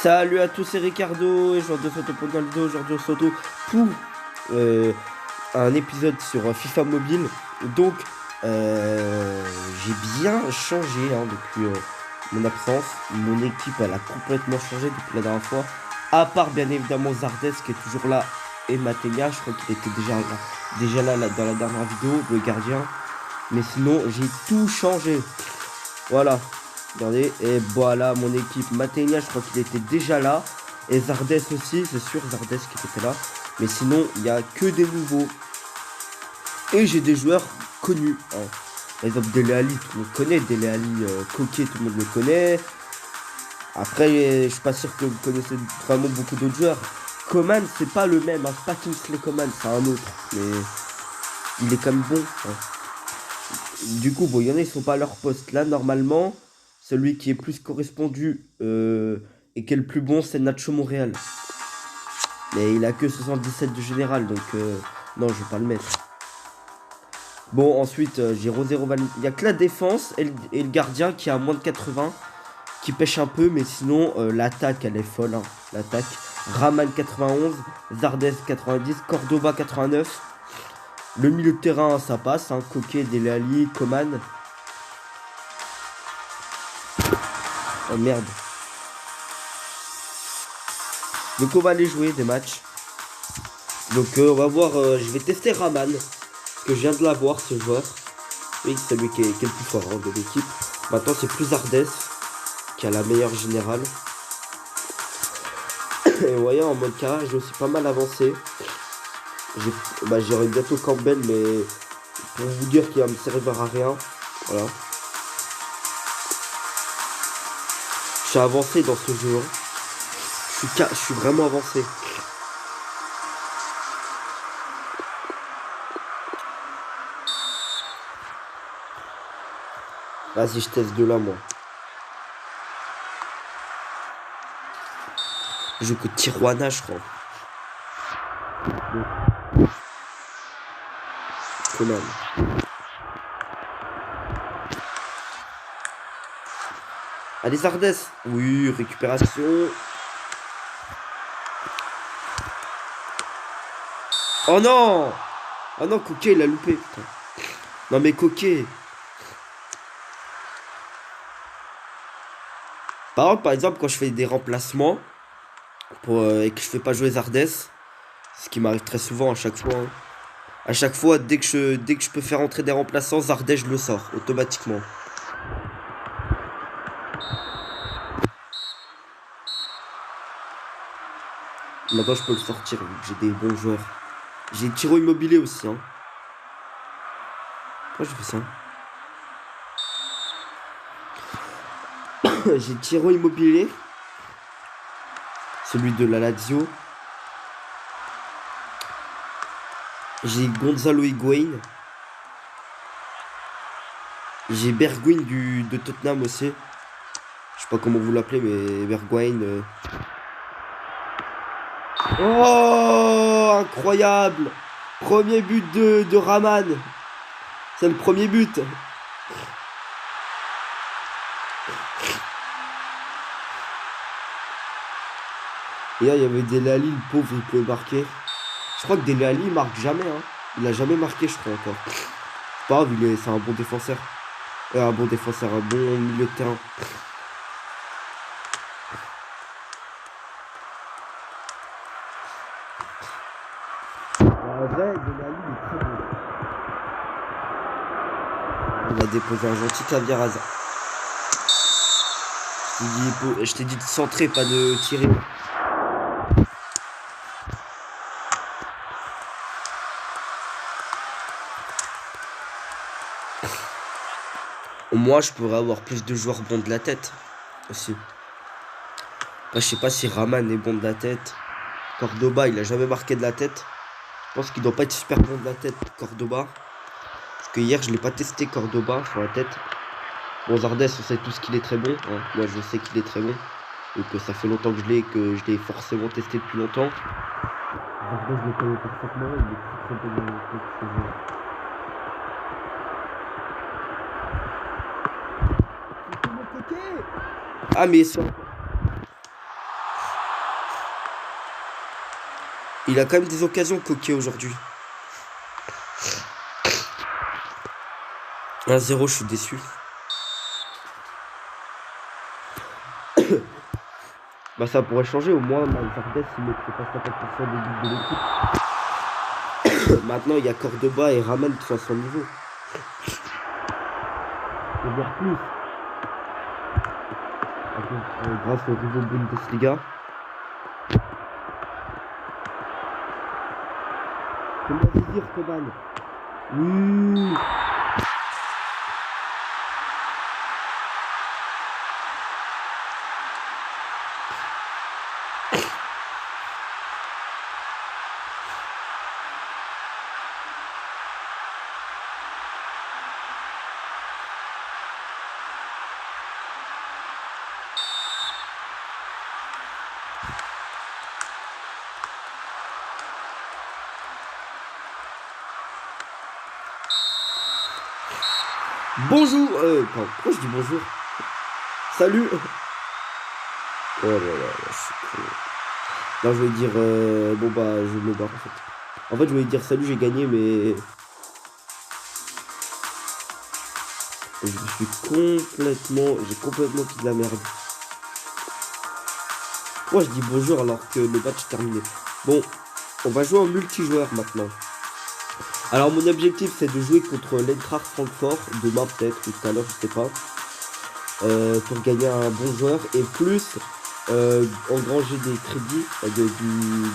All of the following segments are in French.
Salut à tous, c'est Ricardo et je de photo pour une vidéo. Aujourd'hui on se retrouve pour un épisode sur FIFA Mobile. Donc j'ai bien changé depuis mon absence. Mon équipe elle a complètement changé depuis la dernière fois. À part bien évidemment Zardes qui est toujours là et Matenga. Je crois qu'il était déjà là dans la dernière vidéo, le gardien. Mais sinon j'ai tout changé. Voilà. Regardez, et voilà mon équipe. Matenga, je crois qu'il était déjà là. Et Zardes aussi, c'est sûr, Zardes qui était là. Mais sinon, il n'y a que des nouveaux. Et j'ai des joueurs connus. Par exemple, Dele Alli, tout le monde connaît. Dele Alli, Coquet, tout le monde le connaît. Après, je suis pas sûr que vous connaissez vraiment beaucoup d'autres joueurs. Coman, c'est pas le même. C'est pas Kingsley Coman, c'est un autre. Mais il est quand même bon. Du coup, bon, il y en a, ils sont pas à leur poste. Là, normalement, celui qui est plus correspondu et qui est le plus bon, c'est Nacho Montréal. Mais il a que 77 de général, donc non, je vais pas le mettre. Bon, ensuite, j'ai Rosero Van. Il n'y a que la défense et le gardien qui a moins de 80, qui pêche un peu, mais sinon, l'attaque, elle est folle. L'attaque. Raman 91, Zardes 90, Cordoba 89. Le milieu de terrain, ça passe. Coquet, Dele Alli, Coman. Oh merde. Donc on va aller jouer des matchs. Donc on va voir, je vais tester Raman. Parce que je viens de l'avoir ce joueur. Oui, c'est lui qui est le plus fort de l'équipe. Maintenant c'est plus Zardes qui a la meilleure générale. Et vous voyez en mode carré, j'ai aussi pas mal avancé. J'aurai bientôt Campbell, mais pour vous dire qu'il va me servir à rien. Voilà. Je suis avancé dans ce jeu. Je suis vraiment avancé. Vas-y, je teste de là, moi. Je joue que Tijuana, je crois. Conan. Allez, Zardes. Oui, récupération. Oh non! Oh non, Coquet, il a loupé, putain. Non, mais Coquet. Par exemple, quand je fais des remplacements et que je fais pas jouer Zardes, ce qui m'arrive très souvent à chaque fois. À chaque fois, dès que je peux faire entrer des remplaçants, Zardes, je le sors automatiquement. Maintenant, je peux le sortir, vu que j'ai des bons joueurs. J'ai Tiro Immobilier aussi, Pourquoi je fais ça? J'ai Tiro Immobilier. Celui de la Lazio. J'ai Gonzalo Higuain. J'ai Bergwijn de Tottenham aussi. Je sais pas comment vous l'appelez, mais Bergwijn. Oh, incroyable! Premier but de Raman. C'est le premier but. Et là, il y avait Dele Alli, le pauvre, il pouvait marquer. Je crois que Dele Alli, il marque jamais. Il a jamais marqué, je crois, encore. C'est pas grave, c'est un bon défenseur. Un bon défenseur, un bon milieu de terrain. Il a déposé un gentil caviar hasard. Je t'ai dit de centrer, pas de tirer. Moi, je pourrais avoir plus de joueurs bons de la tête aussi. Après, je sais pas si Raman est bon de la tête. Cordoba, il a jamais marqué de la tête. Je pense qu'il doit pas être super bon de la tête, Cordoba. Parce que hier, je l'ai pas testé, Cordoba, sur la tête. Bon, Zardes, on sait tous qu'il est très bon. Moi, je sais qu'il est très bon. Et que ça fait longtemps que je l'ai forcément testé depuis longtemps. Zardes, je le connais parfaitement. Il est très bon dans le jeu. Ah, mais ça... Il a quand même des occasions coquées aujourd'hui. 1-0, je suis déçu. Bah ça pourrait changer au moins. Zardes il mettrait pas 50% des buts de l'équipe. Maintenant il y a Cordoba et Raman qui sont à son niveau. Et voir plus. Grâce au niveau Bundesliga. Comment dire Coman? Oui. Bonjour, pardon, pourquoi je dis bonjour? Salut. Oh là là, c'est cool. Non, je voulais dire, bon bah, je me barre en fait. En fait, je voulais dire salut, j'ai gagné, mais j'ai complètement fait de la merde. Moi, je dis bonjour alors que le match est terminé. Bon, on va jouer en multijoueur maintenant. Alors mon objectif c'est de jouer contre l'Eintracht Francfort, demain peut-être, ou tout à l'heure, je sais pas. Pour gagner un bon joueur et plus engranger des crédits,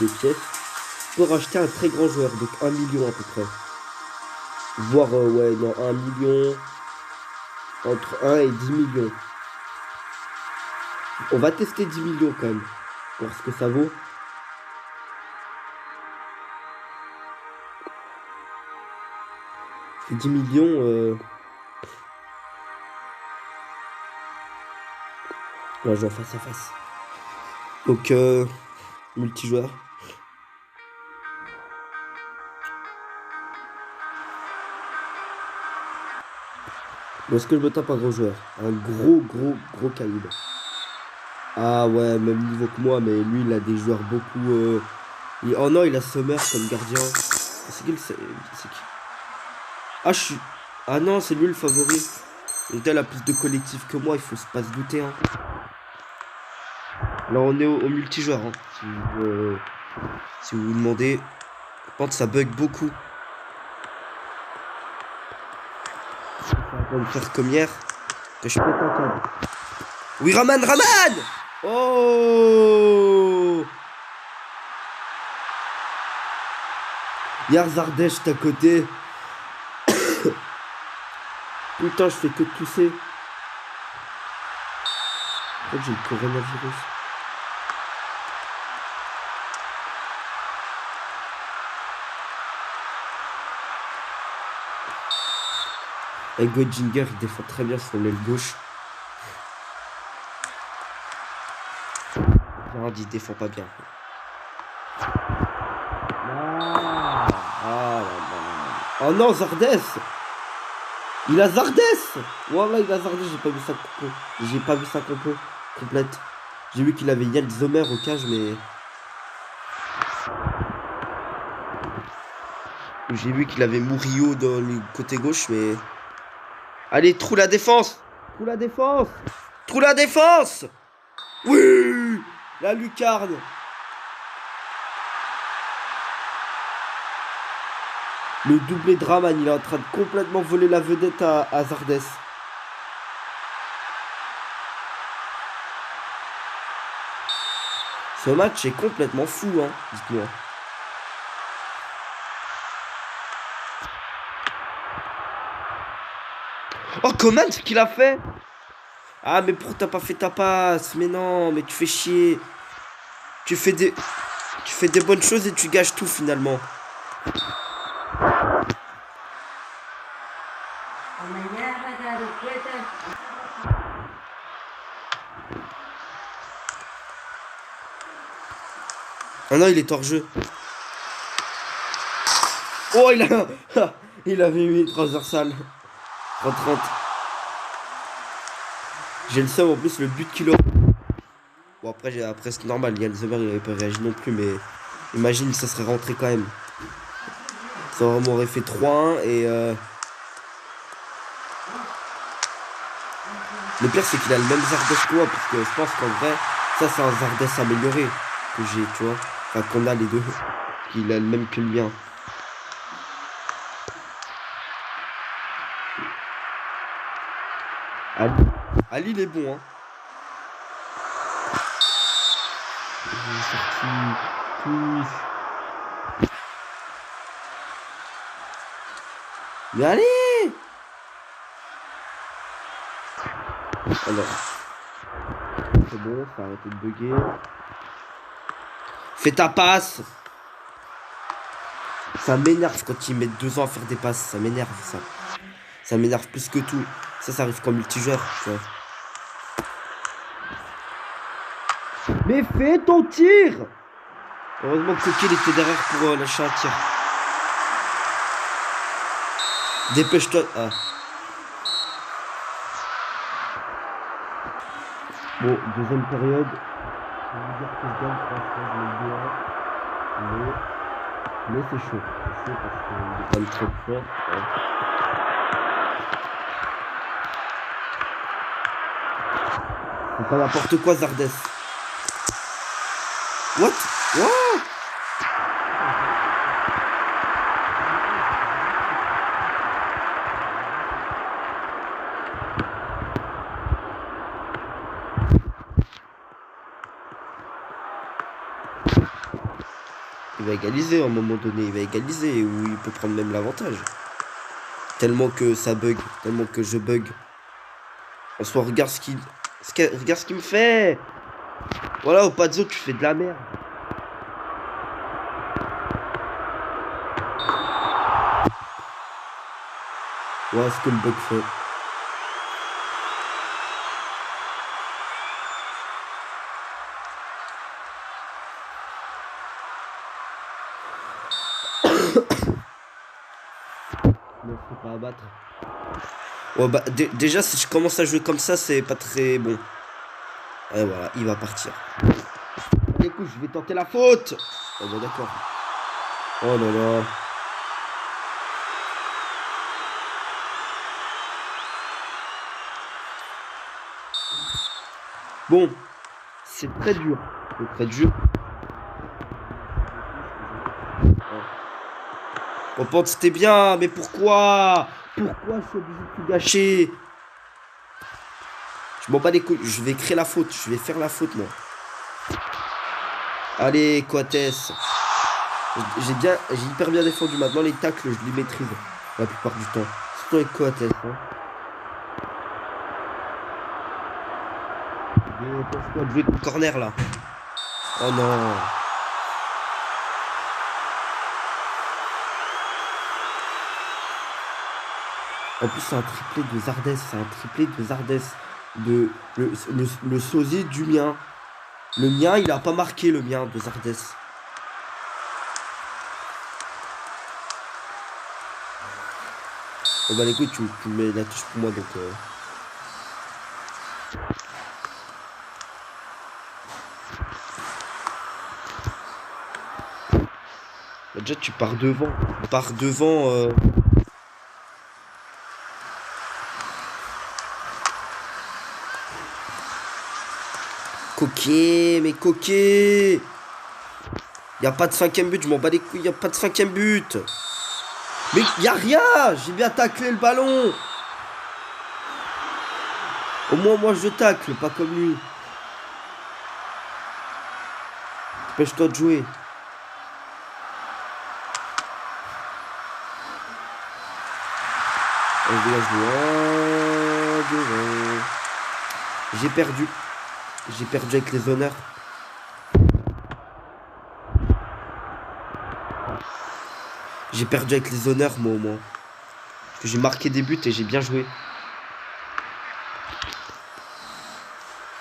des pièces, pour acheter un très grand joueur, donc 1 million à peu près. Voire, ouais, non, 1 million, entre 1 et 10 millions. On va tester 10 millions quand même, pour ce que ça vaut. C'est 10 millions, on va jouer en face à face. Donc, multijoueur. Bon, est-ce que je me tape un gros joueur? Un gros calibre. Ah ouais, même niveau que moi, mais lui, il a des joueurs beaucoup... Oh non, il a Sommer comme gardien. C'est qui? Ah, ah non, c'est lui le favori. Donc elle a plus de collectif que moi, il faut pas se douter. Hein. Alors on est au multijoueur. Hein. Si vous vous demandez, je pense que ça bug beaucoup. Ça va me faire comme hier. Que je pète un câble. Oui, Raman! Oh! Hier, Zardes, j'étais à côté. Putain, je fais que tousser. Je crois que j'ai le coronavirus. Et Götzinger, il défend très bien sur l'aile gauche. Non, il défend pas bien. Oh non, Zardes! Il a Zardes! Voilà, il a Zardes, j'ai pas vu ça compo. J'ai pas vu sa compo complète. J'ai vu qu'il avait Yann Sommer au cage, mais... J'ai vu qu'il avait Murillo dans le côté gauche, mais... Allez, trou la défense! Trou la défense! Trou la défense! Oui! La lucarne! Le doublé de Raman, il est en train de complètement voler la vedette à Zardes. Ce match est complètement fou, hein, dites-moi. Oh, Coman, ce qu'il a fait? Ah, mais pourquoi t'as pas fait ta passe? Mais non, mais tu fais chier. Tu fais des bonnes choses et tu gâches tout, finalement. Ah non, il est hors jeu. Oh, il avait mis une transversale. 30-30. J'ai le seum en plus, le but qu'il a. Bon, après c'est normal. Yann Sommer, il avait pas réagi non plus, mais Imagine, ça serait rentré quand même. Ça m'aurait fait 3-1 et... Le pire, c'est qu'il a le même Zardes que moi, parce que je pense qu'en vrai, ça, c'est un Zardes amélioré que j'ai, tu vois. Enfin, qu'on a les deux. Il a le même que le mien. Ali, il est bon, hein. Il est sorti. Touche. Mais allez! Alors. C'est bon, ça a arrêté de bugger. Fais ta passe! Ça m'énerve quand ils mettent 2 ans à faire des passes. Ça m'énerve, ça. Ça m'énerve plus que tout. Ça arrive comme multijoueur, tu vois. Mais fais ton tir! Heureusement que Coquille était derrière pour lâcher un tir. Dépêche-toi. Ah. Bon, deuxième période. Je vais vous dire que je gagne parce que je le mais c'est chaud. C'est chaud parce qu'il est quand même très fort. Ouais. C'est pas n'importe quoi, Zardes. What? What? Il va égaliser à un moment donné, il va égaliser ou il peut prendre même l'avantage. Tellement que ça bug, tellement que je bug. En soi, regarde ce qu'il me fait. Voilà, au Pazzo, tu fais de la merde. Voilà ce que le bug fait. Non, faut pas abattre. Ouais, bah, déjà, si je commence à jouer comme ça, c'est pas très bon. Et voilà, il va partir. Écoute, je vais tenter la faute. Oh, bah, d'accord. Oh là là. Bon, c'est très dur. C'est très dur. Oh, Pente, c'était bien, mais pourquoi? Pourquoi je suis obligé de tout gâcher? Je m'en bats les couilles. Je vais créer la faute. Je vais faire la faute, moi. Allez, Coates. J'ai hyper bien défendu. Maintenant, les tacles, je les maîtrise la plupart du temps. Surtout avec Coates. Hein. Pourquoi de jouer de corner, là? Oh non. En plus, c'est un triplé de Zardes. C'est un triplé de Zardes. Le sosie du mien. Le mien, il a pas marqué le mien de Zardes. Oh bah écoute, tu mets la touche pour moi donc. Déjà tu pars devant. Tu pars devant. Coquet, mais coquet. Y a pas de 5ème but, je m'en bats les couilles, y a pas de 5ème but. Mais y a rien. J'ai bien taclé le ballon. Au moins moi je tacle, pas comme lui. Dépêche-toi de jouer. J'ai perdu. J'ai perdu avec les honneurs. J'ai perdu avec les honneurs, moi, au moins. Parce que j'ai marqué des buts et j'ai bien joué.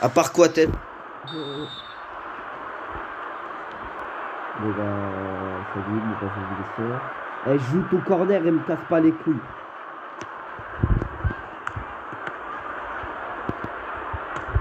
À part quoi, tête? Bon, bah, salut, me passe une blessure. Eh, joue ton corner et me casse pas les couilles.